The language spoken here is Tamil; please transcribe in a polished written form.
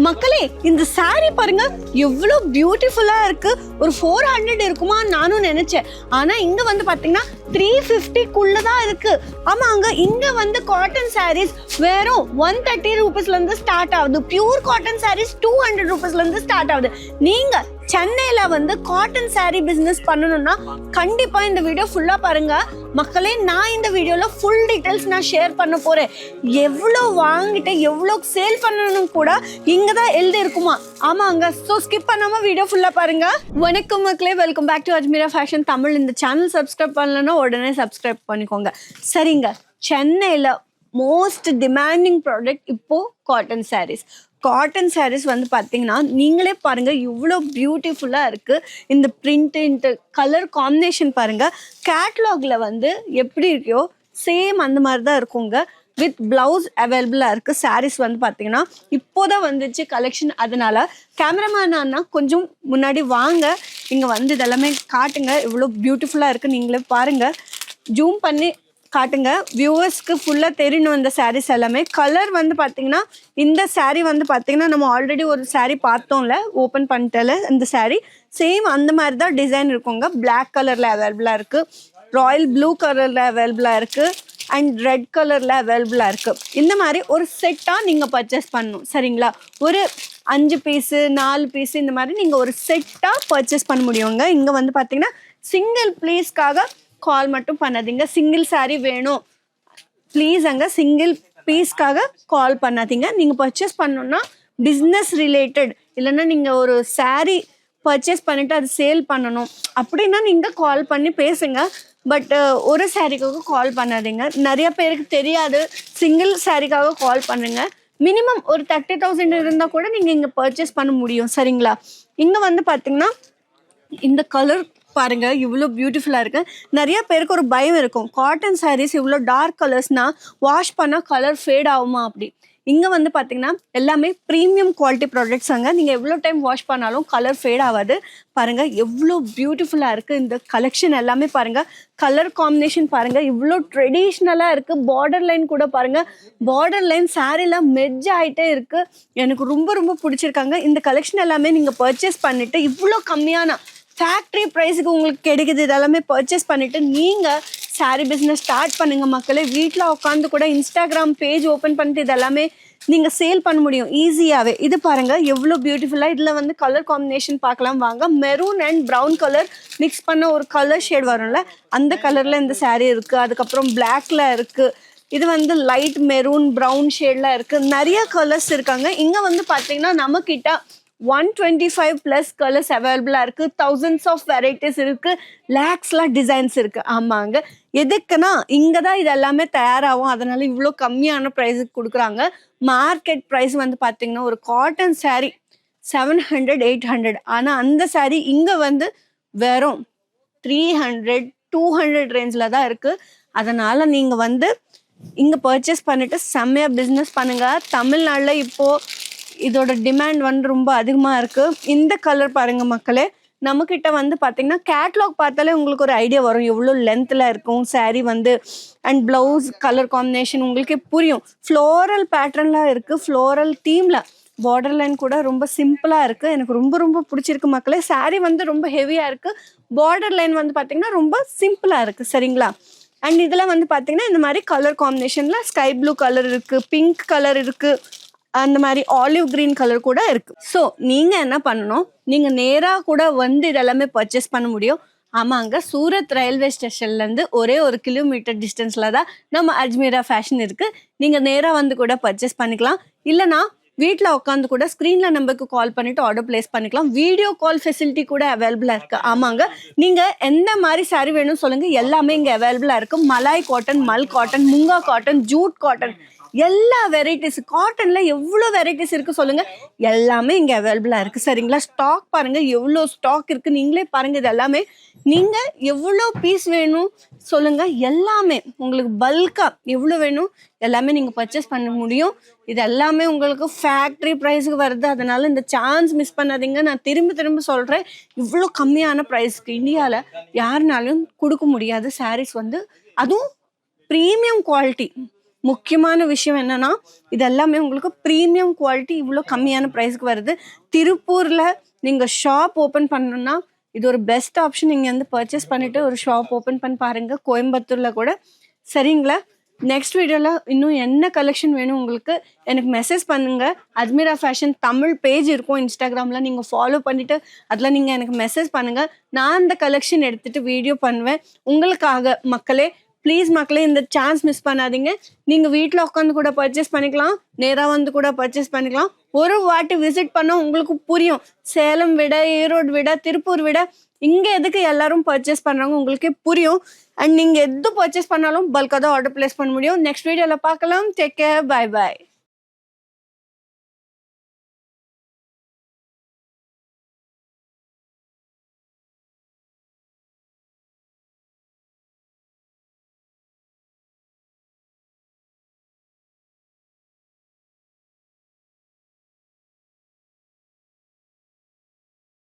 மக்களே இந்த saree பாருங்க எவ்வளவு பியூட்டிஃபுல்லா இருக்கு. ஒரு 400 இருக்குமா நானும் நினைச்சேன். ஆனா இங்க வந்து பாத்தீங்கன்னா 350 குள்ளதான் இருக்கு. ஆமாங்க, இங்க வந்து காட்டன் sarees வெறும் 130 ரூபீஸ்ல இருந்து ஸ்டார்ட் ஆகுது. பியூர் காட்டன் sarees 200 ரூபீஸ்ல இருந்து ஸ்டார்ட் ஆகுது. நீங்க சென்னையில வந்து காட்டன் saree பிசினஸ் பண்ணணும்னா கண்டிப்பா இந்த வீடியோ ஃபுல்லா பாருங்க மக்களே. நான் இந்த வீடியோல ஃபுல் டீடைல்ஸ் நான் ஷேர் பண்ண போறேன். எவ்வளவு வாங்கிட்டு எவ்வளவு சேல் பண்ணணும் கூட இங்கதான் எழுதி இருக்குமா. ஆமாங்க, சோ ஸ்கிப் பண்ணாம வீடியோ ஃபுல்லா பாருங்க. வணக்கம் மக்களே, welcome back to Ajmeera fashion Tamil. இந்த சேனல் சப்ஸ்கிரைப் பண்ணலன்னா உடனே சப்ஸ்கிரைப் பண்ணிக்கோங்க. சரிங்க, சென்னையில மோஸ்ட் டிமாண்டிங் ப்ராடக்ட் இப்போ காட்டன் sarees. காட்டன் sarees வந்து பார்த்தீங்கன்னா நீங்களே பாருங்க இவ்வளோ பியூட்டிஃபுல்லாக இருக்குது. இந்த பிரிண்ட் இந்த கலர் காம்பினேஷன் பாருங்க. கேட்லாகில் வந்து எப்படி இருக்கோ சேம் அந்த மாதிரி தான் இருக்குங்க. வித் பிளவுஸ் அவைலபிளாக இருக்குது. sarees வந்து பார்த்தீங்கன்னா இப்போதான் வந்துச்சு கலெக்ஷன். அதனால கேமராமேன் அண்ணா கொஞ்சம் முன்னாடி வாங்க, இங்கே வந்து இதெல்லாமே காட்டுங்க. இவ்வளோ பியூட்டிஃபுல்லாக இருக்குது. நீங்களே பாருங்கள், ஜூம் பண்ணி காட்டுங்க. வியூவர்ஸ்க்கு ஃபுல்லாக தெரியணும் இந்த sarees எல்லாமே. கலர் வந்து பார்த்தீங்கன்னா இந்த saree வந்து பார்த்தீங்கன்னா நம்ம ஆல்ரெடி ஒரு saree பார்த்தோம்ல, ஓப்பன் பண்ணிட்டல. இந்த saree சேம் அந்த மாதிரி தான் டிசைன் இருக்குங்க. பிளாக் கலரில் அவைலபிளாக இருக்குது, ராயல் ப்ளூ கலரில் அவைலபிளாக இருக்குது, அண்ட் ரெட் கலரில் அவைலபிளாக இருக்குது. இந்த மாதிரி ஒரு செட்டாக நீங்கள் பர்ச்சேஸ் பண்ணணும். சரிங்களா, ஒரு 5 பீஸு 4 பீஸு இந்த மாதிரி நீங்கள் ஒரு செட்டாக பர்ச்சேஸ் பண்ண முடியுங்க. இங்கே வந்து பார்த்தீங்கன்னா சிங்கிள் ப்ளீஸ்க்காக கால் மட்டும் பண்ணாதீங்க. சிங்கிள் saree வேணும் ப்ளீஸ், அங்கே சிங்கிள் பீஸ்க்காக கால் பண்ணாதீங்க. நீங்கள் பர்ச்சேஸ் பண்ணணுன்னா பிஸ்னஸ் ரிலேட்டட், இல்லைன்னா நீங்கள் ஒரு saree பர்ச்சேஸ் பண்ணிவிட்டு அது சேல் பண்ணணும் அப்படின்னா நீங்கள் கால் பண்ணி பேசுங்க. பட் ஒரு சாரீக்காக கால் பண்ணாதீங்க. நிறைய பேருக்கு தெரியாது, சிங்கிள் சாரீக்காக கால் பண்ணுங்க. மினிமம் ஒரு 30,000 இருந்தால் கூட நீங்கள் இங்கே பர்ச்சேஸ் பண்ண முடியும். சரிங்களா, இங்கே வந்து பார்த்தீங்கன்னா இந்த கலர் பாருங்க இவ்வளோ பியூட்டிஃபுல்லாக இருக்கு. நிறைய பேருக்கு ஒரு பயம் இருக்கும், காட்டன் sarees இவ்வளோ டார்க் கலர்ஸ்னா வாஷ் பண்ணால் கலர் ஃபேட் ஆகுமா அப்படி. இங்கே வந்து பார்த்தீங்கன்னா எல்லாமே ப்ரீமியம் குவாலிட்டி ப்ராடக்ட்ஸ் அங்கே. நீங்கள் எவ்வளோ டைம் வாஷ் பண்ணாலும் கலர் ஃபேட் ஆகாது. பாருங்கள் எவ்வளோ பியூட்டிஃபுல்லாக இருக்குது இந்த கலெக்ஷன் எல்லாமே. பாருங்கள் கலர் காம்பினேஷன் பாருங்கள் இவ்வளோ ட்ரெடிஷ்னலாக இருக்குது. பார்டர் லைன் கூட பாருங்கள், பார்டர் லைன் சாரீல மெர்ஜ் ஆகிட்டே இருக்குது. எனக்கு ரொம்ப ரொம்ப பிடிச்சிருக்காங்க. இந்த கலெக்ஷன் எல்லாமே நீங்கள் பர்ச்சேஸ் பண்ணிவிட்டு இவ்வளோ கம்மியான ஃபேக்ட்ரி ப்ரைஸுக்கு உங்களுக்கு கிடைக்குது. இதெல்லாமே பர்ச்சேஸ் பண்ணிவிட்டு நீங்கள் சாரீ பிஸ்னஸ் ஸ்டார்ட் பண்ணுங்கள் மக்களே. வீட்டில் உட்காந்து கூட இன்ஸ்டாகிராம் பேஜ் ஓப்பன் பண்ணிட்டு இதெல்லாமே நீங்கள் சேல் பண்ண முடியும் ஈஸியாகவே. இது பாருங்கள் எவ்வளோ பியூட்டிஃபுல்லாக. இதில் வந்து கலர் காம்பினேஷன் பார்க்கலாம் வாங்க. Maroon and brown colour mix பண்ண ஒரு கலர் ஷேட் வரும்ல, அந்த கலரில் இந்த சாரீ இருக்குது. அதுக்கப்புறம் பிளாக்ல இருக்குது. இது வந்து லைட் மெரூன் ப்ரௌன் ஷேடில் இருக்குது. நிறைய கலர்ஸ் இருக்காங்க. இங்கே வந்து பார்த்தீங்கன்னா நம்மக்கிட்ட 125 ப்ளஸ் கலர்ஸ் அவைலபிளாக இருக்குது. thousands ஆஃப் வெரைட்டிஸ் இருக்குது. லேக்ஸ்லாம் டிசைன்ஸ் இருக்குது. ஆமாங்க, எதுக்குன்னா இங்கே தான் இது எல்லாமே தயாராகும். அதனால இவ்வளோ கம்மியான ப்ரைஸுக்கு கொடுக்குறாங்க. மார்க்கெட் ப்ரைஸ் வந்து பார்த்தீங்கன்னா ஒரு காட்டன் saree 700 800. ஆனால் அந்த saree இங்கே வந்து வெறும் 300 200 ரேஞ்சில் தான் இருக்குது. அதனால் நீங்கள் வந்து இங்கே பர்ச்சேஸ் பண்ணிவிட்டு செம்மையாக பிஸ்னஸ் பண்ணுங்கள். தமிழ்நாட்டில் இப்போது இதோட டிமாண்ட் வந்து ரொம்ப அதிகமாக இருக்குது. இந்த கலர் பாருங்கள் மக்களே. நம்மக்கிட்ட வந்து பார்த்தீங்கன்னா கேட்லாக் பார்த்தாலே உங்களுக்கு ஒரு ஐடியா வரும் எவ்வளோ லென்த்தில் இருக்கும் saree வந்து. அண்ட் ப்ளவுஸ் கலர் காம்பினேஷன் உங்களுக்கே புரியும். ஃப்ளோரல் பேட்டர்னில் இருக்குது, ஃப்ளோரல் தீமில். பார்டர் லைன் கூட ரொம்ப சிம்பிளாக இருக்குது. எனக்கு ரொம்ப ரொம்ப பிடிச்சிருக்கு மக்களே. saree வந்து ரொம்ப ஹெவியாக இருக்குது. பார்டர் லைன் வந்து பார்த்தீங்கன்னா ரொம்ப சிம்பிளாக இருக்குது. சரிங்களா, அண்ட் இதில் வந்து பார்த்தீங்கன்னா இந்த மாதிரி கலர் காம்பினேஷனில் ஸ்கை ப்ளூ கலர் இருக்குது, பிங்க் கலர் இருக்குது, அந்த மாதிரி ஆலிவ் கிரீன் கலர் கூட இருக்கு. ஸோ நீங்கள் என்ன பண்ணணும், நீங்கள் நேராக கூட வந்து இதெல்லாமே பர்ச்சேஸ் பண்ண முடியும். ஆமாங்க, சூரத் ரயில்வே ஸ்டேஷன்லேருந்து ஒரே 1 கிலோமீட்டர் டிஸ்டன்ஸில் தான் நம்ம அஜ்மீரா ஃபேஷன் இருக்குது. நீங்கள் நேராக வந்து கூட பர்ச்சேஸ் பண்ணிக்கலாம். இல்லைனா வீட்டில் உட்காந்து கூட ஸ்க்ரீனில் நம்பருக்கு கால் பண்ணிவிட்டு ஆர்டர் பிளேஸ் பண்ணிக்கலாம். வீடியோ கால் ஃபெசிலிட்டி கூட அவைலபிளாக இருக்குது. ஆமாங்க, நீங்கள் எந்த மாதிரி saree வேணும்னு சொல்லுங்கள், எல்லாமே இங்கே அவைலபிளாக இருக்குது. மலாய் காட்டன், மல் காட்டன், முங்கா காட்டன், ஜூட் காட்டன், எல்லா வெரைட்டிஸ். காட்டன்ல எவ்வளோ வெரைட்டிஸ் இருக்குது சொல்லுங்கள், எல்லாமே இங்கே அவைலபிளாக இருக்குது. சரிங்களா, ஸ்டாக் பாருங்கள் எவ்வளோ ஸ்டாக் இருக்குது. நீங்களே பாருங்கள். இது எல்லாமே நீங்கள் எவ்வளோ பீஸ் வேணும் சொல்லுங்கள், எல்லாமே உங்களுக்கு பல்காக எவ்வளோ வேணும் எல்லாமே நீங்கள் பர்ச்சேஸ் பண்ண முடியும். இது எல்லாமே உங்களுக்கு ஃபேக்ட்ரி ப்ரைஸுக்கு வருது. அதனால் இந்த சான்ஸ் மிஸ் பண்ணாதீங்க. நான் திரும்ப திரும்ப சொல்கிறேன், இவ்வளோ கம்மியான ப்ரைஸ்க்கு இந்தியாவில் யாருனாலும் கொடுக்க முடியாது sarees வந்து. அதுவும் ப்ரீமியம் குவாலிட்டி. முக்கியமான விஷயம் என்னன்னா இது எல்லாமே உங்களுக்கு ப்ரீமியம் குவாலிட்டி இவ்வளோ கம்மியான ப்ரைஸ்க்கு வருது. திருப்பூர்ல நீங்க ஷாப் ஓப்பன் பண்ணணும்னா இது ஒரு பெஸ்ட் ஆப்ஷன். நீங்க வந்து பர்ச்சேஸ் பண்ணிட்டு ஒரு ஷாப் ஓப்பன் பண்ணி பாருங்க, கோயம்புத்தூர்ல கூட. சரிங்களா? நெக்ஸ்ட் வீடியோல இன்னும் என்ன கலெக்ஷன் வேணும் உங்களுக்கு எனக்கு மெசேஜ் பண்ணுங்க. அஜ்மீரா ஃபேஷன் தமிழ் பேஜ் இருக்கும் இன்ஸ்டாகிராம்ல, நீங்க ஃபாலோ பண்ணிட்டு அதில் நீங்க எனக்கு மெசேஜ் பண்ணுங்க. நான் அந்த கலெக்ஷன் எடுத்துட்டு வீடியோ பண்ணுவேன் உங்களுக்காக. மக்களே ப்ளீஸ் மக்களே இந்த சான்ஸ் மிஸ் பண்ணாதீங்க. நீங்க வீட்டில் உட்காந்து கூட பர்ச்சேஸ் பண்ணிக்கலாம், நேராக வந்து கூட பர்ச்சேஸ் பண்ணிக்கலாம். ஒரு வாட்டி விசிட் பண்ண உங்களுக்கு புரியும். சேலம் விட, ஈரோடு விட, திருப்பூர் விட இங்கே எதுக்கு எல்லாரும் பர்ச்சேஸ் பண்ணுறாங்க உங்களுக்கே புரியும். அண்ட் நீங்கள் எது பர்ச்சேஸ் பண்ணாலும் பல்காக தான் ஆர்டர் பிளேஸ் பண்ண முடியும். நெக்ஸ்ட் வீடியோவில் பார்க்கலாம். Take care, bye bye.